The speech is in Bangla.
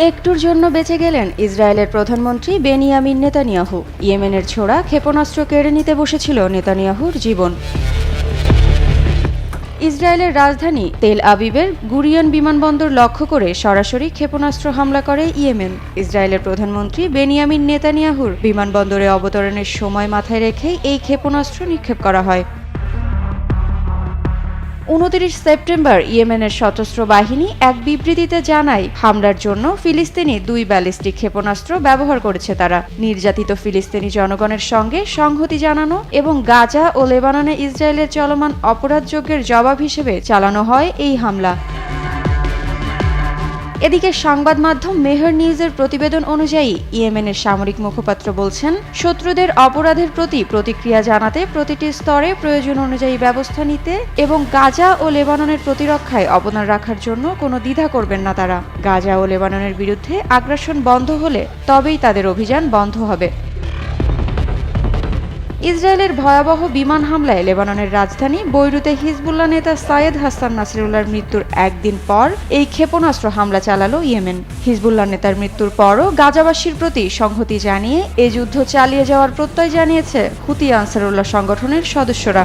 একটুর জন্য বেঁচে গেলেন ইসরায়েলের প্রধানমন্ত্রী বেনিয়ামিন নেতানিয়াহু। ইয়েমেনের ছোড়া ক্ষেপণাস্ত্র কেড়ে নিতে বসেছিল নেতানিয়াহুর জীবন। ইসরায়েলের রাজধানী তেল আবিবের গুরিয়ন বিমানবন্দর লক্ষ্য করে সরাসরি ক্ষেপণাস্ত্র হামলা করে ইয়েমেন। ইসরায়েলের প্রধানমন্ত্রী বেনিয়ামিন নেতানিয়াহুর বিমানবন্দরে অবতরণের সময় মাথায় রেখেই এই ক্ষেপণাস্ত্র নিক্ষেপ করা হয়। 29 সেপ্টেম্বর ইয়েমেনের সশস্ত্র বাহিনী এক বিবৃতিতে জানায়, হামলার জন্য ফিলিস্তিনি 2 ব্যালিস্টিক ক্ষেপণাস্ত্র ব্যবহার করেছে তারা। নির্যাতিত ফিলিস্তিনি জনগণের সঙ্গে সংহতি জানানো এবং গাজা ও লেবাননে ইসরায়েলের চলমান অপরাধযজ্ঞের জবাব হিসেবে চালানো হয় এই হামলা। এদিকে সংবাদ মাধ্যম মেহর নিউজের প্রতিবেদন অনুযায়ী ইয়েমেনের সামরিক মুখপাত্র বলছেন, শত্রুদের অপরাধের প্রতি প্রতিক্রিয়া জানাতে প্রতিটি স্তরে প্রয়োজন অনুযায়ী ব্যবস্থা নিতে এবং গাজা ও লেবাননের প্রতিরক্ষায় অবদান রাখার জন্য কোনো দ্বিধা করবেন না তারা। গাজা ও লেবাননের বিরুদ্ধে আগ্রাসন বন্ধ হলে তবেই তাদের অভিযান বন্ধ হবে। ইসরায়েলের ভয়াবহ বিমান হামলায় লেবাননের রাজধানী বৈরুতে হিজবুল্লাহ নেতা সায়েদ হাসান নাসিরুল্লাহর মৃত্যুর একদিন পর এই ক্ষেপণাস্ত্র হামলা চালালো ইয়েমেন। হিজবুল্লাহ নেতার মৃত্যুর পরও গাজাবাসীর প্রতি সংহতি জানিয়ে এ যুদ্ধ চালিয়ে যাওয়ার প্রত্যয় জানিয়েছে হুতি আনসারুল্লাহ সংগঠনের সদস্যরা।